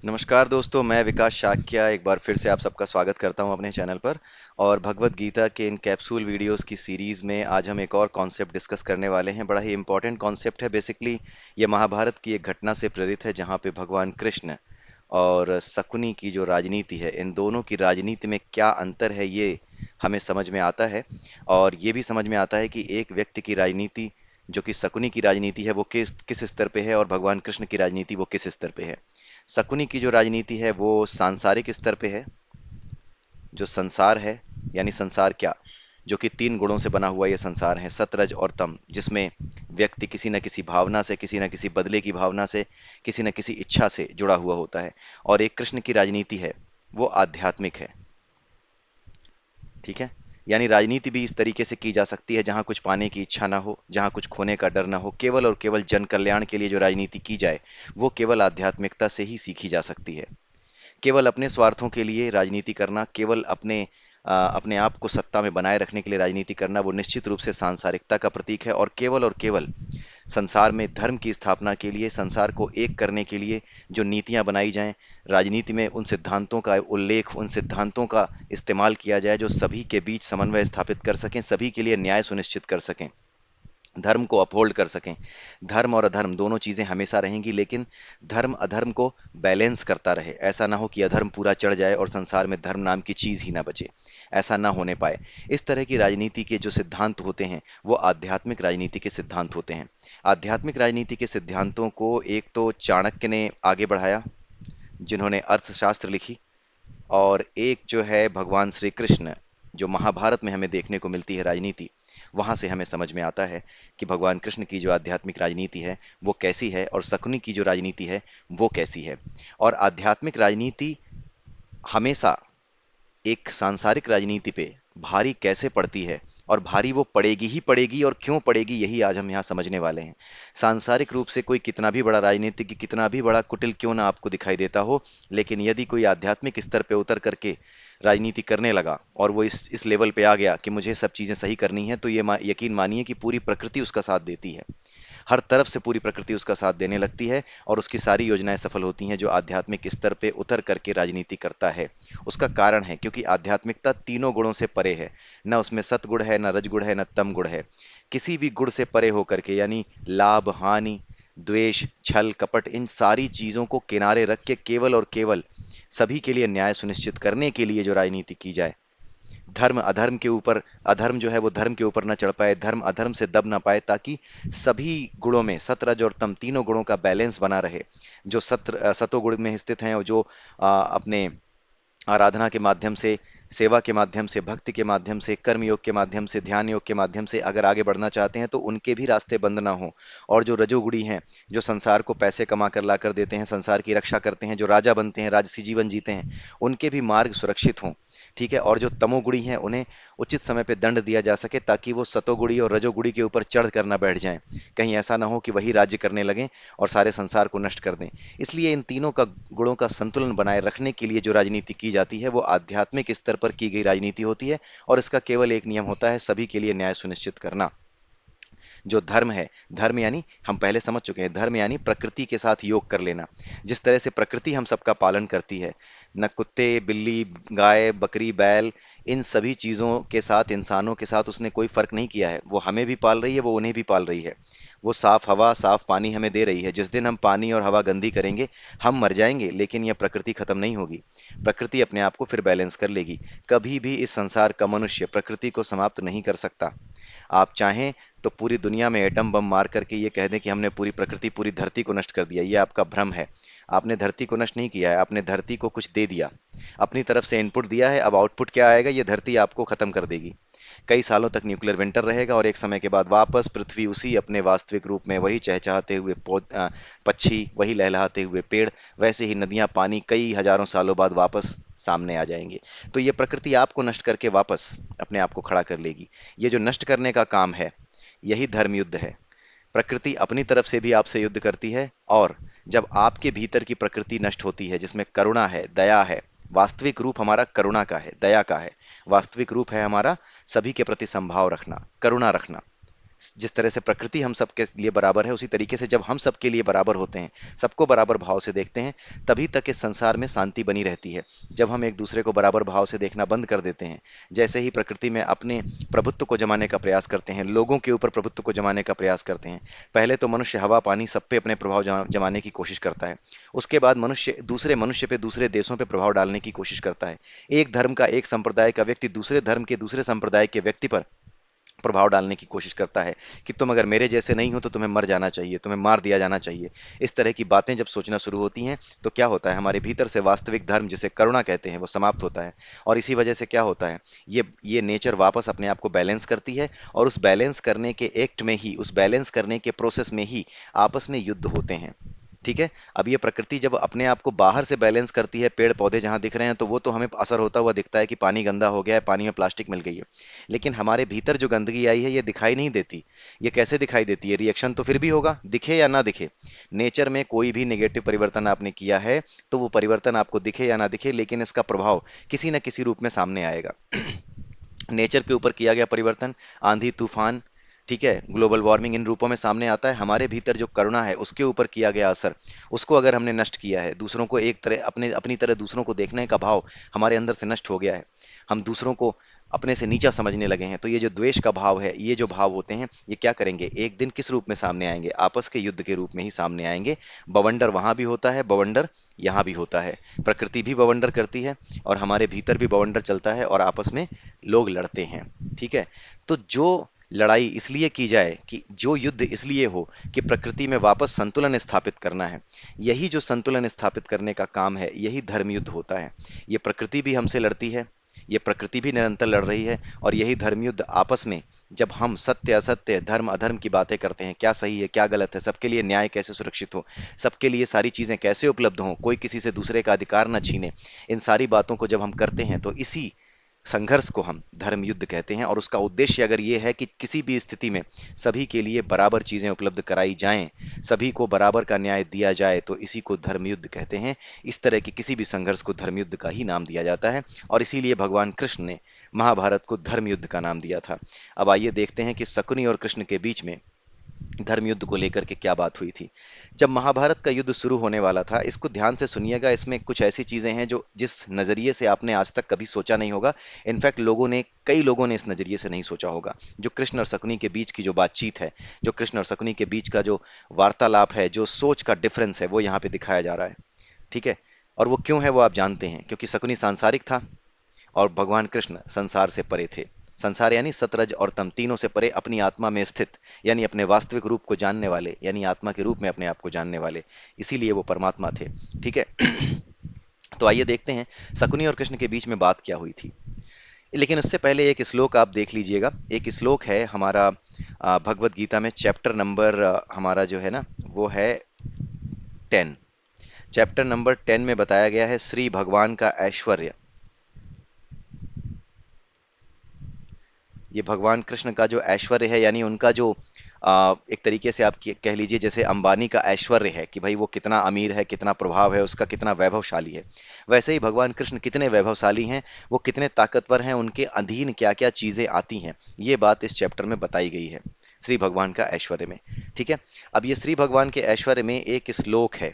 नमस्कार दोस्तों, मैं विकास शाक्या एक बार फिर से आप सबका स्वागत करता हूं अपने चैनल पर। और भगवत गीता के इन कैप्सूल वीडियोस की सीरीज में आज हम एक और कॉन्सेप्ट डिस्कस करने वाले हैं। बड़ा ही इंपॉर्टेंट कॉन्सेप्ट है। बेसिकली ये महाभारत की एक घटना से प्रेरित है, जहां पे भगवान कृष्ण और शकुनी की जो राजनीति है, इन दोनों की राजनीति में क्या अंतर है, ये हमें समझ में आता है। और ये भी समझ में आता है कि एक व्यक्ति की राजनीति, जो कि शकुनी की राजनीति है, वो किस किस स्तर पे है, और भगवान कृष्ण की राजनीति वो किस स्तर पे है। शकुनी की जो राजनीति है वो सांसारिक स्तर पे है। जो संसार है, यानी संसार क्या, जो कि तीन गुणों से बना हुआ ये संसार है, सतरज और तम, जिसमें व्यक्ति किसी न किसी भावना से, किसी न किसी बदले की भावना से, किसी न किसी इच्छा से जुड़ा हुआ होता है। और एक कृष्ण की राजनीति है, वो आध्यात्मिक है। ठीक है। यानी राजनीति भी इस तरीके से की जा सकती है, जहां कुछ पाने की इच्छा ना हो, जहां कुछ खोने का डर ना हो, केवल और केवल जन कल्याण के लिए जो राजनीति की जाए, वो केवल आध्यात्मिकता से ही सीखी जा सकती है। केवल अपने स्वार्थों के लिए राजनीति करना, केवल अपने आप को सत्ता में बनाए रखने के लिए राजनीति करना, वो निश्चित रूप से सांसारिकता का प्रतीक है। और केवल संसार में धर्म की स्थापना के लिए, संसार को एक करने के लिए जो नीतियां बनाई जाएं, राजनीति में उन सिद्धांतों का उल्लेख, उन सिद्धांतों का इस्तेमाल किया जाए जो सभी के बीच समन्वय स्थापित कर सकें, सभी के लिए न्याय सुनिश्चित कर सकें, धर्म को अपहोल्ड कर सकें। धर्म और अधर्म दोनों चीजें हमेशा रहेंगी, लेकिन धर्म अधर्म को बैलेंस करता रहे। ऐसा ना हो कि अधर्म पूरा चढ़ जाए और संसार में धर्म नाम की चीज ही ना बचे। ऐसा ना होने पाए। इस तरह की राजनीति के जो सिद्धांत होते हैं, वो आध्यात्मिक राजनीति के सिद्धांत होते हैं। आध्यात्मिक राजनीति के सिद्धांतों को एक तो चाणक्य ने आगे बढ़ाया, जिन्होंने अर्थशास्त्र लिखी। और एक जो है भगवान श्री कृष्ण, जो महाभारत में हमें देखने को मिलती है राजनीति, वहां से हमें समझ में आता है कि भगवान कृष्ण की जो आध्यात्मिक राजनीति है वो कैसी है, और शकुनी की जो राजनीति है वो कैसी है। और आध्यात्मिक राजनीति हमेशा एक सांसारिक राजनीति पे भारी कैसे पड़ती है, और भारी वो पड़ेगी ही पड़ेगी, और क्यों पड़ेगी, यही आज हम यहाँ समझने वाले हैं। सांसारिक रूप से कोई कितना भी बड़ा राजनीतिक, कितना भी बड़ा कुटिल क्यों ना आपको दिखाई देता हो, लेकिन यदि कोई आध्यात्मिक स्तर पे उतर करके राजनीति करने लगा, और वो इस लेवल पे आ गया कि मुझे सब चीजें सही करनी है, तो ये यकीन मानिए कि पूरी प्रकृति उसका साथ देती है। हर तरफ से पूरी प्रकृति उसका साथ देने लगती है, और उसकी सारी योजनाएं सफल होती हैं, जो आध्यात्मिक स्तर पे उतर करके राजनीति करता है। उसका कारण है क्योंकि आध्यात्मिकता तीनों गुणों से परे है। न उसमें सतगुण है, न रजगुण है, न तम गुण है। किसी भी गुण से परे होकर के, यानी लाभ हानि, द्वेष, छल कपट, इन सारी चीजों को किनारे रख के केवल और केवल सभी के लिए न्याय सुनिश्चित करने के लिए जो राजनीति की जाए, धर्म अधर्म के ऊपर, अधर्म जो है वो धर्म के ऊपर ना चढ़ पाए, धर्म अधर्म से दब ना पाए, ताकि सभी गुणों में, सतरज और तम तीनों गुणों का बैलेंस बना रहे। जो सतो गुण में स्थित हैं, और जो अपने आराधना के माध्यम से, सेवा के माध्यम से, भक्ति के माध्यम से, कर्म योग के माध्यम से, ध्यान योग के माध्यम से अगर आगे बढ़ना चाहते हैं, तो उनके भी रास्ते बंद ना हो। और जो रजोगुणी हैं, जो संसार को पैसे कमा कर ला कर देते हैं, संसार की रक्षा करते हैं, जो राजा बनते हैं, राजसी जीवन जीते हैं, उनके भी मार्ग सुरक्षित हों। ठीक है। और जो तमोगुणी हैं, उन्हें उचित समय पे दंड दिया जा सके, ताकि वो सतोगुणी और रजोगुणी के ऊपर चढ़ कर ना बैठ जाएं। कहीं ऐसा ना हो कि वही राज्य करने लगें और सारे संसार को नष्ट कर दें। इसलिए इन तीनों का गुणों का संतुलन बनाए रखने के लिए जो राजनीति की जाती है, वो आध्यात्मिक स्तर पर की गई राजनीति होती है। और इसका केवल एक नियम होता है, सभी के लिए न्याय सुनिश्चित करना। जो धर्म है, धर्म यानी हम पहले समझ चुके हैं, धर्म यानी प्रकृति के साथ योग कर लेना। जिस तरह से प्रकृति हम सबका पालन करती है, न कुत्ते बिल्ली, गाय बकरी बैल, इन सभी चीजों के साथ, इंसानों के साथ उसने कोई फर्क नहीं किया है। वो हमें भी पाल रही है, वो उन्हें भी पाल रही है। वो साफ हवा साफ पानी हमें दे रही है। जिस दिन हम पानी और हवा गंदी करेंगे, हम मर जाएंगे, लेकिन यह प्रकृति खत्म नहीं होगी। प्रकृति अपने आप को फिर बैलेंस कर लेगी। कभी भी इस संसार का मनुष्य प्रकृति को समाप्त नहीं कर सकता। आप चाहें तो पूरी दुनिया में एटम बम मार करके ये कह दें कि हमने पूरी प्रकृति, पूरी धरती को नष्ट कर दिया, ये आपका भ्रम है। आपने धरती को नष्ट नहीं किया है, आपने धरती को कुछ दे दिया, अपनी तरफ से इनपुट दिया है। अब आउटपुट क्या आएगा, ये धरती आपको खत्म कर देगी। कई सालों तक न्यूक्लियर विंटर रहेगा, और एक समय के बाद वापस पृथ्वी उसी अपने वास्तविक रूप में, वही चहचहाते हुए पक्षी, वही लहलहाते हुए पेड़, वैसे ही नदियां, पानी कई हजारों सालों बाद वापस सामने आ जाएंगे। तो ये प्रकृति आपको नष्ट करके वापस अपने आप को खड़ा कर लेगी। ये जो नष्ट करने का काम है, यही धर्म युद्ध है। प्रकृति अपनी तरफ से भी आपसे युद्ध करती है, और जब आपके भीतर की प्रकृति नष्ट होती है, जिसमें करुणा है, दया है, वास्तविक रूप हमारा करुणा का है, दया का है। वास्तविक रूप है हमारा सभी के प्रति संभाव रखना, करुणा रखना, जिस तरह से प्रकृति हम सबके लिए बराबर है, उसी तरीके से जब हम सबके लिए बराबर होते हैं, सबको बराबर भाव से देखते हैं, तभी तक इस संसार में शांति बनी रहती है। जब हम एक दूसरे को बराबर भाव से देखना बंद कर देते हैं, जैसे ही प्रकृति में अपने प्रभुत्व को जमाने का प्रयास करते हैं, लोगों के ऊपर प्रभुत्व को जमाने का प्रयास करते हैं, पहले तो मनुष्य हवा पानी सब पे अपने प्रभाव जमाने की कोशिश करता है। उसके बाद मनुष्य पे, दूसरे देशों पे प्रभाव डालने की कोशिश करता है। एक धर्म का, एक संप्रदाय का व्यक्ति दूसरे धर्म के, दूसरे संप्रदाय के व्यक्ति पर प्रभाव डालने की कोशिश करता है कि तुम अगर मेरे जैसे नहीं हो तो तुम्हें मर जाना चाहिए, तुम्हें मार दिया जाना चाहिए। इस तरह की बातें जब सोचना शुरू होती हैं, तो क्या होता है, हमारे भीतर से वास्तविक धर्म, जिसे करुणा कहते हैं, वो समाप्त होता है। और इसी वजह से क्या होता है, ये नेचर वापस अपने आप को बैलेंस करती है, और उस बैलेंस करने के एक्ट में ही, उस बैलेंस करने के प्रोसेस में ही आपस में युद्ध होते हैं। ठीक है। अब ये प्रकृति जब अपने आप को बाहर से बैलेंस करती है, पेड़ पौधे जहां दिख रहे हैं, तो वो तो हमें असर होता हुआ दिखता है कि पानी गंदा हो गया है, पानी में प्लास्टिक मिल गई है। लेकिन हमारे भीतर जो गंदगी आई है, ये दिखाई नहीं देती। ये कैसे दिखाई देती है? रिएक्शन तो फिर भी होगा, दिखे या ना दिखे। नेचर में कोई भी नेगेटिव परिवर्तन आपने किया है, तो वो परिवर्तन आपको दिखे या ना दिखे, लेकिन इसका प्रभाव किसी न किसी रूप में सामने आएगा। नेचर के ऊपर किया गया परिवर्तन, आंधी तूफान, ठीक है, ग्लोबल वार्मिंग, इन रूपों में सामने आता है। हमारे भीतर जो करुणा है, उसके ऊपर किया गया असर, उसको अगर हमने नष्ट किया है, दूसरों को एक तरह, अपनी तरह दूसरों को देखने का भाव हमारे अंदर से नष्ट हो गया है, हम दूसरों को अपने से नीचा समझने लगे हैं, तो ये जो द्वेष का भाव है, ये जो भाव होते हैं, ये क्या करेंगे, एक दिन किस रूप में सामने आएंगे? आपस के युद्ध के रूप में ही सामने आएंगे। बवंडर वहां भी होता है, बवंडर यहाँ भी होता है। प्रकृति भी बवंडर करती है, और हमारे भीतर भी बवंडर चलता है, और आपस में लोग लड़ते हैं। ठीक है। तो जो लड़ाई इसलिए की जाए, कि जो युद्ध इसलिए हो कि प्रकृति में वापस संतुलन स्थापित करना है, यही जो संतुलन स्थापित करने का काम है, यही धर्म युद्ध होता है। ये प्रकृति भी हमसे लड़ती है, ये प्रकृति भी निरंतर लड़ रही है, और यही धर्म युद्ध आपस में, जब हम सत्य असत्य, धर्म अधर्म की बातें करते हैं, क्या सही है क्या गलत है, सबके लिए न्याय कैसे सुरक्षित हो, सबके लिए सारी चीजें कैसे उपलब्ध हों, कोई किसी से दूसरे का अधिकार न छीने, इन सारी बातों को जब हम करते हैं, तो इसी संघर्ष को हम धर्म युद्ध कहते हैं। और उसका उद्देश्य अगर ये है कि किसी भी स्थिति में सभी के लिए बराबर चीजें उपलब्ध कराई जाएं, सभी को बराबर का न्याय दिया जाए, तो इसी को धर्म युद्ध कहते हैं। इस तरह के किसी भी संघर्ष को धर्म युद्ध का ही नाम दिया जाता है, और इसीलिए भगवान कृष्ण ने महाभारत को धर्म युद्ध का नाम दिया था। अब आइए देखते हैं कि शकुनी और कृष्ण के बीच में धर्म युद्ध को लेकर के क्या बात हुई थी। जब महाभारत का युद्ध शुरू होने वाला था, इसको ध्यान से सुनिएगा, इसमें कुछ ऐसी चीजें हैं जो जिस नजरिए से आपने आज तक कभी सोचा नहीं होगा, इनफैक्ट कई लोगों ने इस नजरिए से नहीं सोचा होगा। जो कृष्ण और शकुनी के बीच की जो बातचीत है, जो कृष्ण और शकुनी के बीच का जो वार्तालाप है, जो सोच का डिफरेंस है, वो यहाँ पे दिखाया जा रहा है। ठीक है। और वो क्यों है, वो आप जानते हैं, क्योंकि शकुनी सांसारिक था, और भगवान कृष्ण संसार से परे थे। संसार यानी सतरज और तम, तीनों से परे, अपनी आत्मा में स्थित, यानी अपने वास्तविक रूप को जानने वाले, यानी आत्मा के रूप में अपने आप को जानने वाले, इसीलिए वो परमात्मा थे। ठीक है। तो आइए देखते हैं शकुनी और कृष्ण के बीच में बात क्या हुई थी। लेकिन उससे पहले एक श्लोक आप देख लीजिएगा। एक श्लोक है हमारा भगवत गीता में, चैप्टर नंबर हमारा जो है ना, वो है 10। चैप्टर नंबर 10 में बताया गया है श्री भगवान का ऐश्वर्य। ये भगवान कृष्ण का जो ऐश्वर्य है, यानी उनका जो एक तरीके से आप कह लीजिए, जैसे अंबानी का ऐश्वर्य है कि भाई वो कितना अमीर है, कितना प्रभाव है उसका, कितना वैभवशाली है, वैसे ही भगवान कृष्ण कितने वैभवशाली हैं, वो कितने ताकतवर हैं, उनके अधीन क्या क्या चीजें आती हैं, ये बात इस चैप्टर में बताई गई है श्री भगवान का ऐश्वर्य में। ठीक है। अब ये श्री भगवान के ऐश्वर्य में एक श्लोक है।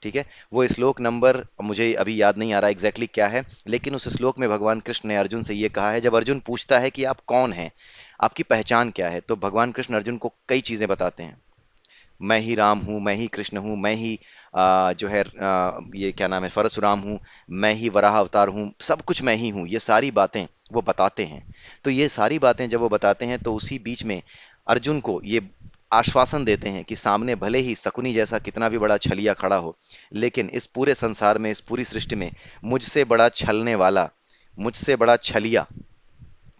ठीक है। वो श्लोक नंबर मुझे अभी याद नहीं आ रहा एग्जैक्टली क्या है, लेकिन उस श्लोक में भगवान कृष्ण ने अर्जुन से ये कहा है, जब अर्जुन पूछता है कि आप कौन हैं, आपकी पहचान क्या है, तो भगवान कृष्ण अर्जुन को कई चीजें बताते हैं। मैं ही राम हूँ, मैं ही कृष्ण हूँ, मैं ही जो है ये क्या नाम है, परशुराम हूँ, मैं ही वराह अवतार हूँ, सब कुछ मैं ही हूँ, ये सारी बातें वो बताते हैं। तो ये सारी बातें जब वो बताते हैं, तो उसी बीच में अर्जुन को ये आश्वासन देते हैं कि सामने भले ही शकुनी जैसा कितना भी बड़ा छलिया खड़ा हो, लेकिन इस पूरे संसार में, इस पूरी सृष्टि में मुझसे बड़ा छलने वाला, मुझसे बड़ा छलिया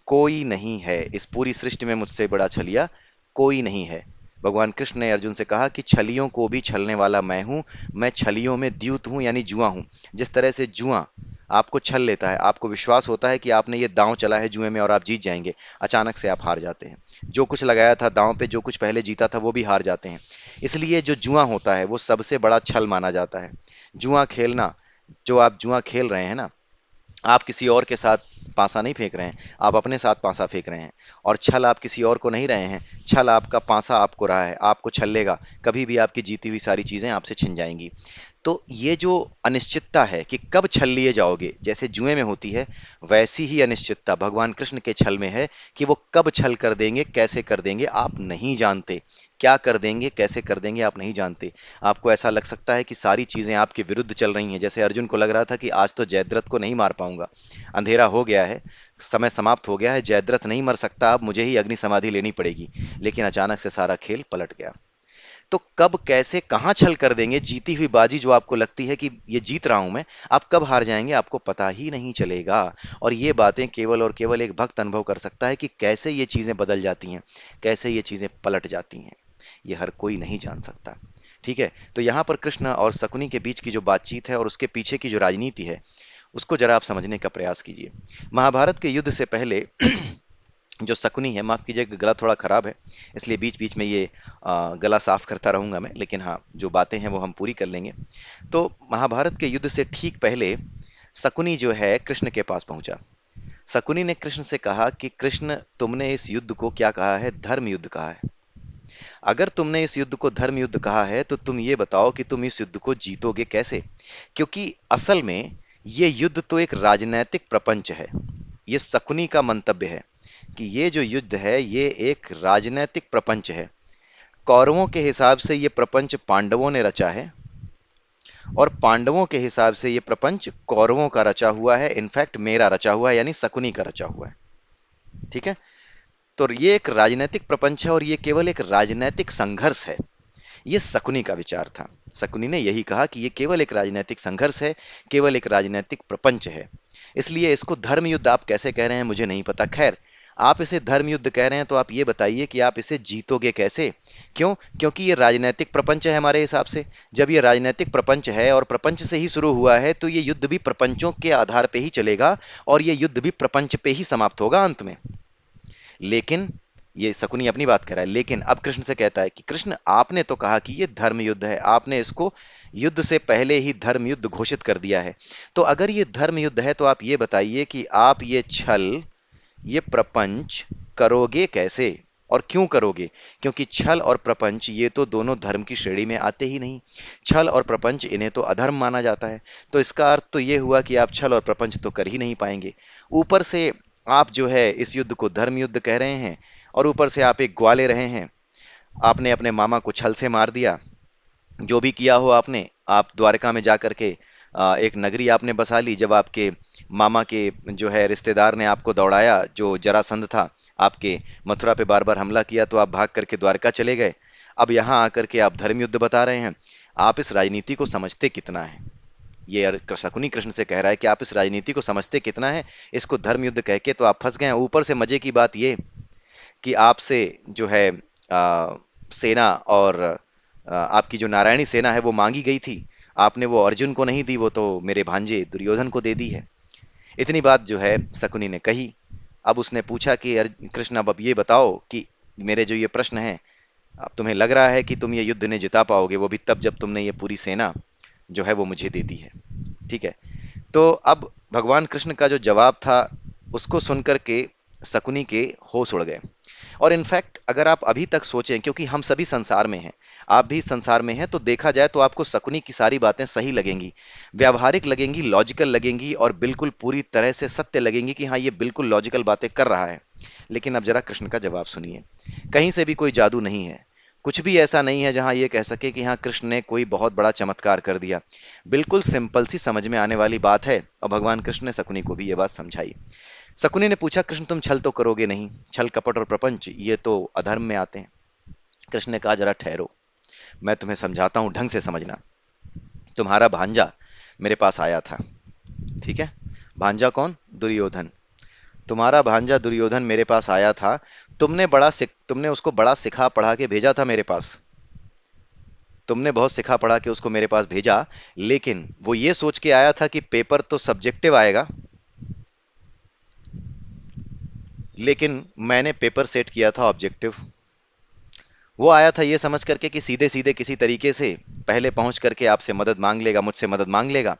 कोई नहीं है। इस पूरी सृष्टि में मुझसे बड़ा छलिया कोई नहीं है। भगवान कृष्ण ने अर्जुन से कहा कि छलियों को भी छलने वाला मैं हूं, मैं छलियों में द्यूत हूं, यानी जुआ हूं। जिस तरह से जुआ आपको छल लेता है, आपको विश्वास होता है कि आपने ये दांव चला है जुए में और आप जीत जाएंगे, अचानक से आप हार जाते हैं। जो कुछ लगाया था दांव पे, जो कुछ पहले जीता था, वो भी हार जाते हैं। इसलिए जो जुआ होता है वो सबसे बड़ा छल माना जाता है। जुआ खेलना, जो आप जुआ खेल रहे हैं ना, आप किसी और के साथ पासा नहीं फेंक रहे हैं, आप अपने साथ पासा फेंक रहे हैं। और छल आप किसी और को नहीं रहे हैं, छल आपका पासा आपको रहा है, आपको छल्लेगा, कभी भी आपकी जीती हुई सारी चीजें आपसे छिन जाएंगी। तो ये जो अनिश्चितता है कि कब छल लिए जाओगे, जैसे जुए में होती है, वैसी ही अनिश्चितता भगवान कृष्ण के छल में है कि वो कब छल कर देंगे, कैसे कर देंगे आप नहीं जानते। क्या कर देंगे, कैसे कर देंगे आप नहीं जानते। आपको ऐसा लग सकता है कि सारी चीजें आपके विरुद्ध चल रही हैं, जैसे अर्जुन को लग रहा था कि आज तो जयद्रथ को नहीं मार पाऊंगा, अंधेरा हो गया है, समय समाप्त हो गया है, जयद्रथ नहीं मर सकता, अब मुझे ही अग्नि समाधि लेनी पड़ेगी। लेकिन अचानक से सारा खेल पलट गया। तो कब कैसे कहां छल कर देंगे, जीती हुई बाजी जो आपको लगती है कि ये जीत रहा हूं मैं, आप कब हार जाएंगे आपको पता ही नहीं चलेगा। और ये बातें केवल और केवल एक भक्त अनुभव कर सकता है कि कैसे ये चीजें बदल जाती हैं, कैसे ये चीजें पलट जाती हैं। ये हर कोई नहीं जान सकता। ठीक है, तो यहाँ पर कृष्ण और शकुनी के बीच की जो बातचीत है और उसके पीछे की जो राजनीति है, उसको जरा आप समझने का प्रयास कीजिए। महाभारत के युद्ध से पहले जो शकुनी है, माफ कीजिएगा गला थोड़ा खराब है, इसलिए बीच बीच में ये गला साफ करता रहूंगा मैं, लेकिन हाँ जो बातें हैं वो हम पूरी कर लेंगे। तो महाभारत के युद्ध से ठीक पहले शकुनी जो है कृष्ण के पास पहुंचा। शकुनी ने कृष्ण से कहा कि कृष्ण, तुमने इस युद्ध को क्या कहा है, धर्म युद्ध कहा है। अगर तुमने इस युद्ध को धर्म युद्ध कहा है तो तुम ये बताओ कि तुम इस युद्ध को जीतोगे कैसे। क्योंकि असल में ये युद्ध तो एक राजनैतिक प्रपंच है। ये शकुनी का मंतव्य है कि ये जो युद्ध है ये एक राजनैतिक प्रपंच है। कौरवों के हिसाब से ये प्रपंच पांडवों ने रचा है, और पांडवों के हिसाब से ये प्रपंच कौरवों का रचा हुआ है, इनफैक्ट मेरा रचा हुआ है, यानी शकुनी का रचा हुआ है। ठीक है, तो ये एक राजनैतिक प्रपंच है और ये केवल एक राजनैतिक संघर्ष है। ये शकुनी का विचार था। शकुनी ने यही कहा कि ये केवल एक राजनीतिक संघर्ष है, केवल एक राजनीतिक प्रपंच है। इसलिए इसको धर्म युद्ध आप कैसे कह रहे हैं मुझे नहीं पता। खैर, आप इसे धर्म युद्ध कह रहे हैं तो आप ये बताइए कि आप इसे जीतोगे कैसे। क्यों? क्योंकि ये राजनीतिक प्रपंच है हमारे हिसाब से। जब ये राजनीतिक प्रपंच है और प्रपंच से ही शुरू हुआ है तो ये युद्ध भी प्रपंचों के आधार पे ही चलेगा, और ये युद्ध भी प्रपंच पे ही समाप्त होगा अंत में। लेकिन ये शकुनी अपनी बात कर रहा है, लेकिन अब कृष्ण से कहता है कि कृष्ण, आपने तो कहा कि ये धर्म युद्ध है, आपने इसको युद्ध से पहले ही धर्म युद्ध घोषित कर दिया है। तो अगर ये धर्म युद्ध है तो आप ये बताइए कि आप ये छल, ये प्रपंच करोगे कैसे और क्यों करोगे। क्योंकि छल और प्रपंच ये तो दोनों धर्म की श्रेणी में आते ही नहीं। छल और प्रपंच इन्हें तो अधर्म माना जाता है। तो इसका अर्थ तो ये हुआ कि आप छल और प्रपंच तो कर ही नहीं पाएंगे। ऊपर से आप जो है इस युद्ध को धर्म युद्ध कह रहे हैं, और ऊपर से आप एक ग्वाले रहे हैं। आपने अपने मामा को छल से मार दिया। जो भी किया हो आपने, आप द्वारका में जाकर के एक नगरी आपने बसा ली। जब आपके मामा के जो है रिश्तेदार ने आपको दौड़ाया, जो जरासंध था, आपके मथुरा पे बार बार हमला किया, तो आप भाग करके द्वारका चले गए। अब यहाँ आकर के आप धर्म युद्ध बता रहे हैं। आप इस राजनीति को समझते कितना है। ये शकुनी कृष्ण से कह रहा है कि आप इस राजनीति को समझते कितना है। इसको धर्म युद्ध कह के तो आप फंस गए हैं। ऊपर से मजे की बात ये कि आपसे जो है सेना, और आपकी जो नारायणी सेना है वो मांगी गई थी। आपने वो अर्जुन को नहीं दी, वो तो मेरे भांजे दुर्योधन को दे दी है। इतनी बात जो है शकुनी ने कही। अब उसने पूछा कि कृष्ण, अब ये बताओ कि मेरे जो ये प्रश्न है, अब तुम्हें लग रहा है कि तुम ये युद्ध नहीं जिता पाओगे, वो भी तब जब तुमने ये पूरी सेना जो है वो मुझे दे दी है। ठीक है, तो अब भगवान कृष्ण का जो जवाब था उसको सुनकर के शकुनी के होश उड़ गए। और इनफैक्ट अगर आप अभी तक सोचें, क्योंकि हम सभी संसार में हैं, आप भी संसार में हैं, तो देखा जाए तो आपको शकुनी की सारी बातें सही लगेंगी, व्यावहारिक लगेंगी, लॉजिकल लगेंगी, और बिल्कुल पूरी तरह से सत्य लगेंगी कि हाँ ये बिल्कुल लॉजिकल बातें कर रहा है। लेकिन अब जरा कृष्ण का जवाब सुनिए। कहीं से भी कोई जादू नहीं है। कुछ भी ऐसा नहीं है जहां ये कह सके कि हाँ कृष्ण ने कोई बहुत बड़ा चमत्कार कर दिया। बिल्कुल सिंपल सी समझ में आने वाली बात है, और भगवान कृष्ण ने शकुनी को भी ये बात समझाई। शकुनी ने पूछा, कृष्ण तुम छल तो करोगे नहीं, छल कपट और प्रपंच ये तो अधर्म में आते हैं। कृष्ण ने कहा, जरा ठहरो, मैं तुम्हें समझाता हूं, ढंग से समझना। तुम्हारा भांजा मेरे पास आया था। ठीक है, भांजा कौन? दुर्योधन। तुम्हारा भांजा दुर्योधन मेरे पास आया था। तुमने उसको बड़ा सिखा पढ़ा के भेजा था मेरे पास। तुमने बहुत सिखा पढ़ा के उसको मेरे पास भेजा, लेकिन वो ये सोच के आया था कि पेपर तो सब्जेक्टिव आएगा, लेकिन मैंने पेपर सेट किया था ऑब्जेक्टिव। वो आया था ये समझ करके कि सीधे सीधे किसी तरीके से पहले पहुंच करके आपसे मदद मांग लेगा, मुझसे मदद मांग लेगा,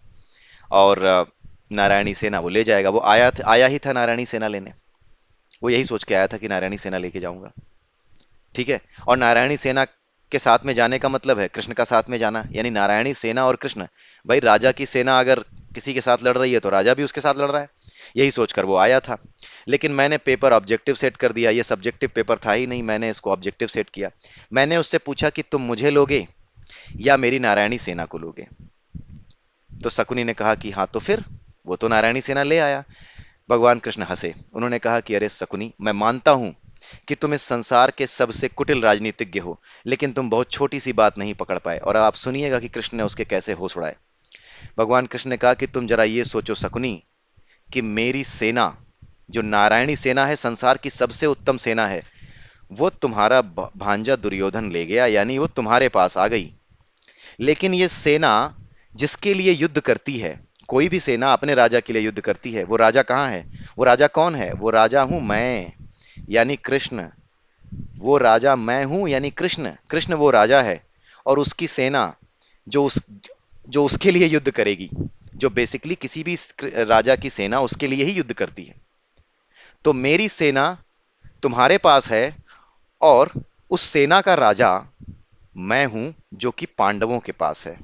और नारायणी सेना वो ले जाएगा। वो आया ही था नारायणी सेना लेने। वो यही सोच के आया था कि नारायणी सेना लेके जाऊंगा। ठीक है। और नारायणी सेना के साथ में जाने का मतलब है कृष्ण का साथ में जाना, यानी नारायणी सेना और कृष्ण। भाई राजा की सेना अगर किसी के साथ लड़ रही है तो राजा भी उसके साथ लड़ रहा है। यही सोचकर वो आया था। लेकिन मैंने पेपर ऑब्जेक्टिव सेट कर दिया। ये सब्जेक्टिव पेपर था ही नहीं, मैंने इसको ऑब्जेक्टिव सेट किया। मैंने उससे पूछा कि तुम मुझे लोगे या मेरी नारायणी सेना को लोगे। तो शकुनी ने कहा कि हाँ तो फिर वो तो नारायणी सेना ले आया। भगवान कृष्ण हंसे। उन्होंने कहा कि अरे शकुनी, मैं मानता हूं कि तुम इस संसार के सबसे कुटिल राजनीतिज्ञ हो, लेकिन तुम बहुत छोटी सी बात नहीं पकड़ पाए। और अब आप सुनिएगा कि कृष्ण ने उसके कैसे होश उड़ाए। भगवान कृष्ण ने कहा कि तुम जरा ये सोचो शकुनी, कि मेरी सेना, जो नारायणी सेना है, संसार की सबसे उत्तम सेना है, वो तुम्हारा भांजा दुर्योधन ले गया, यानी वो तुम्हारे पास आ गई। लेकिन ये सेना जिसके लिए युद्ध करती है, कोई भी सेना अपने राजा के लिए युद्ध करती है, वो राजा कहाँ है? वो राजा कौन है? वो राजा हूं मैं, यानी कृष्ण। वो राजा मैं हूं यानी कृष्ण। कृष्ण वो राजा है। और उसकी सेना जो उस जो उसके लिए युद्ध करेगी, जो बेसिकली किसी भी राजा की सेना उसके लिए ही युद्ध करती है। तो मेरी सेना तुम्हारे पास है, और उस सेना का राजा मैं हूं, जो कि पांडवों के पास है।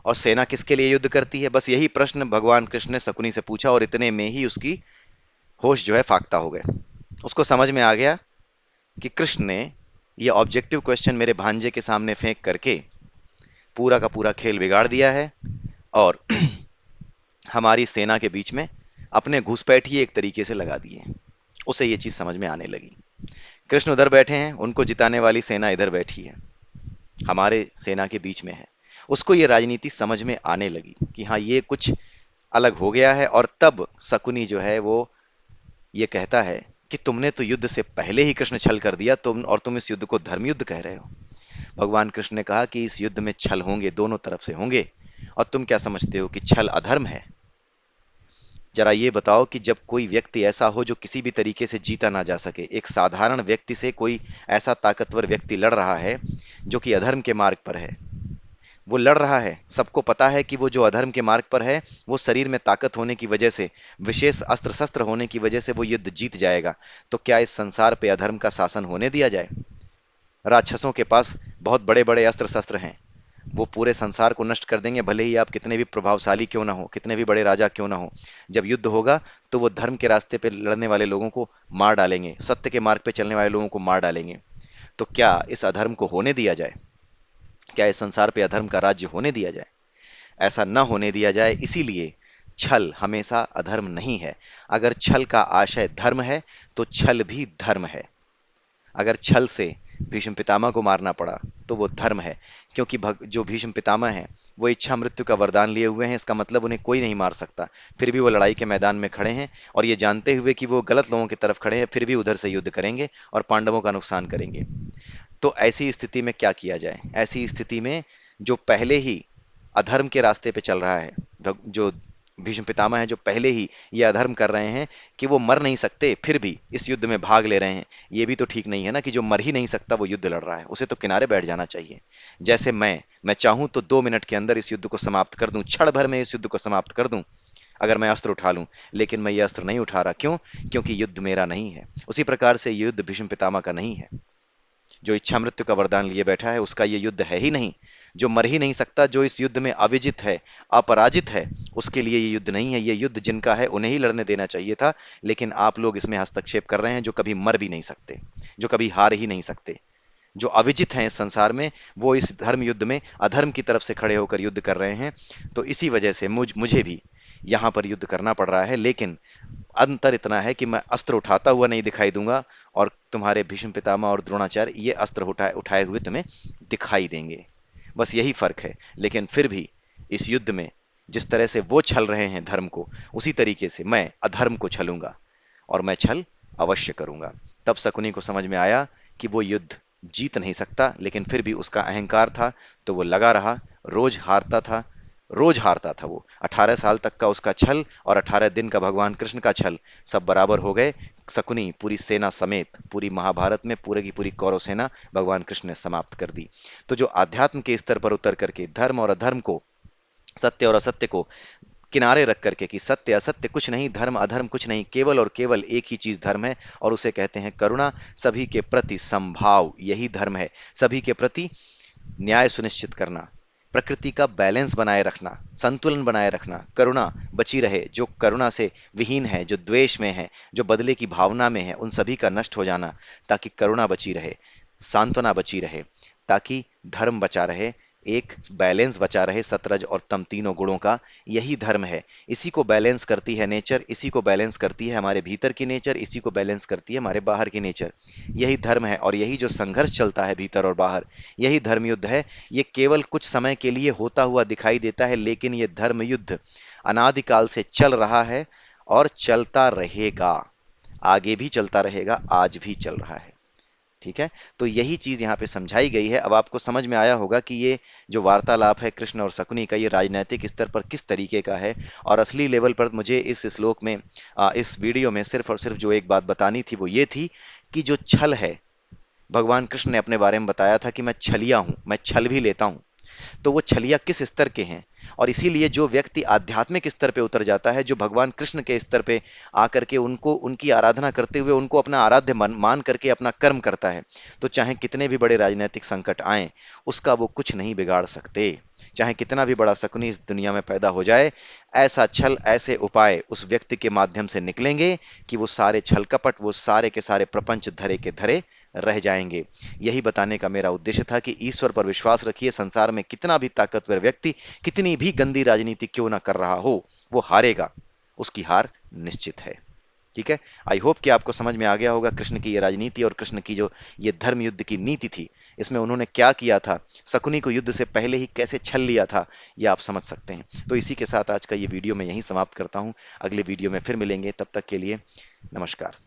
और सेना किसके लिए युद्ध करती है? बस यही प्रश्न भगवान कृष्ण ने शकुनी से पूछा, और इतने में ही उसकी होश जो है फाख्ता हो गए। उसको समझ में आ गया कि कृष्ण ने यह ऑब्जेक्टिव क्वेश्चन मेरे भांजे के सामने फेंक करके पूरा का पूरा खेल बिगाड़ दिया है, और हमारी सेना के बीच में अपने घुसपैठ ही एक तरीके से लगा दिए। उसे ये चीज समझ में आने लगी। कृष्ण उधर बैठे हैं, उनको जिताने वाली सेना इधर बैठी है, हमारे सेना के बीच में है। उसको ये राजनीति समझ में आने लगी कि हाँ ये कुछ अलग हो गया है। और तब शकुनी जो है वो ये कहता है कि तुमने तो युद्ध से पहले ही कृष्ण छल कर दिया, तुम इस युद्ध को धर्म युद्ध कह रहे हो। भगवान कृष्ण ने कहा कि इस युद्ध में छल होंगे, दोनों तरफ से होंगे। और तुम क्या समझते हो कि छल अधर्म है? जरा ये बताओ कि जब कोई व्यक्ति ऐसा हो जो किसी भी तरीके से जीता ना जा सके, एक साधारण व्यक्ति से कोई ऐसा ताकतवर व्यक्ति लड़ रहा है जो कि अधर्म के मार्ग पर है। वो लड़ रहा है, सबको पता है कि वो जो अधर्म के मार्ग पर है, वो शरीर में ताकत होने की वजह से, विशेष अस्त्र शस्त्र होने की वजह से वो युद्ध जीत जाएगा। तो क्या इस संसार पे अधर्म का शासन होने दिया जाए? राक्षसों के पास बहुत बड़े बड़े अस्त्र शस्त्र हैं। वो पूरे संसार को नष्ट कर देंगे, भले ही आप कितने भी प्रभावशाली क्यों ना हो, कितने भी बड़े राजा क्यों ना हो। जब युद्ध होगा तो वो धर्म के रास्ते पे लड़ने वाले लोगों को मार डालेंगे, सत्य के मार्ग पे चलने वाले लोगों को मार डालेंगे। तो क्या इस अधर्म को होने दिया जाए? क्या इस संसार पे अधर्म का राज्य होने दिया जाए? ऐसा न होने दिया जाए, इसीलिए छल हमेशा अधर्म नहीं है। अगर छल का आशय धर्म है तो छल भी धर्म है। अगर छल से भीष्म पितामह को मारना पड़ा तो वो धर्म है। क्योंकि जो भीष्म पितामह हैं, वो इच्छा मृत्यु का वरदान लिए हुए हैं, इसका मतलब उन्हें कोई नहीं मार सकता। फिर भी वो लड़ाई के मैदान में खड़े हैं, और ये जानते हुए कि वो गलत लोगों की तरफ खड़े हैं, फिर भी उधर से युद्ध करेंगे और पांडवों का नुकसान करेंगे। तो ऐसी स्थिति में क्या किया जाए? ऐसी स्थिति में जो पहले ही अधर्म के रास्ते पे चल रहा है, जो भीष्म पितामह है, जो पहले ही ये अधर्म कर रहे हैं कि वो मर नहीं सकते, फिर भी इस युद्ध में भाग ले रहे हैं, ये भी तो ठीक नहीं है ना। कि जो मर ही नहीं सकता वो युद्ध लड़ रहा है, उसे तो किनारे बैठ जाना चाहिए। जैसे मैं चाहूं तो 2 मिनट के अंदर इस युद्ध को समाप्त कर दूं, क्षण भर में इस युद्ध को समाप्त कर दूं, अगर मैं अस्त्र उठा लूं। लेकिन मैं ये अस्त्र नहीं उठा रहा, क्यों? क्योंकि युद्ध मेरा नहीं है। उसी प्रकार से युद्ध भीष्म पितामह का नहीं है। जो इच्छा मृत्यु का वरदान लिए बैठा है, उसका ये युद्ध है ही नहीं। जो मर ही नहीं सकता, जो इस युद्ध में अविजित है, अपराजित है, उसके लिए ये युद्ध नहीं है। ये युद्ध जिनका है उन्हें ही लड़ने देना चाहिए था। लेकिन आप लोग इसमें हस्तक्षेप कर रहे हैं, जो कभी मर भी नहीं सकते, जो कभी हार ही नहीं सकते, जो अविजित हैं इस संसार में, वो इस धर्म युद्ध में अधर्म की तरफ से खड़े होकर युद्ध कर रहे हैं। तो इसी वजह से मुझे भी यहाँ पर युद्ध करना पड़ रहा है। लेकिन अंतर इतना है कि मैं अस्त्र उठाता हुआ नहीं दिखाई दूंगा, और तुम्हारे भीष्म पितामह और द्रोणाचार्य ये अस्त्र उठाए उठाए हुए तुम्हें दिखाई देंगे। बस यही फर्क है। लेकिन फिर भी इस युद्ध में जिस तरह से वो छल रहे हैं धर्म को, उसी तरीके से मैं अधर्म को छलूंगा, और मैं छल अवश्य करूंगा। तब शकुनी को समझ में आया कि वो युद्ध जीत नहीं सकता, लेकिन फिर भी उसका अहंकार था, तो वो लगा रहा। रोज हारता था, रोज हारता था वो। 18 साल तक का उसका छल और 18 दिन का भगवान कृष्ण का छल, सब बराबर हो गए। शकुनी पूरी सेना समेत, पूरी महाभारत में पूरे की पूरी कौरव सेना भगवान कृष्ण ने समाप्त कर दी। तो जो आध्यात्म के स्तर पर उतर करके धर्म और अधर्म को सत्य और असत्य को किनारे रख करके कि सत्य असत्य कुछ नहीं, धर्म अधर्म कुछ नहीं, केवल और केवल एक ही चीज धर्म है, और उसे कहते हैं करुणा। सभी के प्रति समभाव, यही धर्म है। सभी के प्रति न्याय सुनिश्चित करना, प्रकृति का बैलेंस बनाए रखना, संतुलन बनाए रखना, करुणा बची रहे। जो करुणा से विहीन है, जो द्वेष में है, जो बदले की भावना में है, उन सभी का नष्ट हो जाना, ताकि करुणा बची रहे, सांत्वना बची रहे, ताकि धर्म बचा रहे, एक बैलेंस बचा रहे सतरज और तम तीनों गुणों का। यही धर्म है। इसी को बैलेंस करती है नेचर, इसी को बैलेंस करती है हमारे भीतर की नेचर, इसी को बैलेंस करती है हमारे बाहर की नेचर। यही धर्म है, और यही जो संघर्ष चलता है भीतर और बाहर, यही धर्म युद्ध है। ये केवल कुछ समय के लिए होता हुआ दिखाई देता है, लेकिन ये धर्म युद्ध अनादिकाल से चल रहा है और चलता रहेगा। आगे भी चलता रहेगा, आज भी चल रहा है। ठीक है। तो यही चीज यहाँ पे समझाई गई है। अब आपको समझ में आया होगा कि ये जो वार्तालाप है कृष्ण और शकुनी का, ये राजनैतिक स्तर पर किस तरीके का है। और असली लेवल पर मुझे इस श्लोक में, इस वीडियो में सिर्फ और सिर्फ जो एक बात बतानी थी वो ये थी कि जो छल है, भगवान कृष्ण ने अपने बारे में बताया था कि मैं छलिया हूं, मैं छल भी लेता हूं। तो वो छलिया किस स्तर के हैं। और इसीलिए जो व्यक्ति आध्यात्मिक स्तर पे उतर जाता है, जो भगवान कृष्ण के स्तर पे आकर के उनको, उनकी आराधना करते हुए उनको अपना आराध्य मान करके अपना कर्म करता है, तो चाहे कितने भी बड़े राजनीतिक संकट आए, उसका वो कुछ नहीं बिगाड़ सकते। चाहे कितना भी बड़ा शकुनी इस दुनिया में पैदा हो जाए, ऐसा छल, ऐसे उपाय उस व्यक्ति के माध्यम से निकलेंगे कि वो सारे छल कपट, वो सारे के सारे प्रपंच धरे के धरे रह जाएंगे। यही बताने का मेरा उद्देश्य था कि ईश्वर पर विश्वास रखिए। संसार में कितना भी ताकतवर व्यक्ति कितनी भी गंदी राजनीति क्यों ना कर रहा हो, वो हारेगा, उसकी हार निश्चित है। ठीक है। आई होप कि आपको समझ में आ गया होगा कृष्ण की ये राजनीति और कृष्ण की जो ये धर्म युद्ध की नीति थी, इसमें उन्होंने क्या किया था, शकुनी को युद्ध से पहले ही कैसे छल लिया था, ये आप समझ सकते हैं। तो इसी के साथ आज का ये वीडियो मैं यहीं समाप्त करता हूं। अगले वीडियो में फिर मिलेंगे, तब तक के लिए नमस्कार।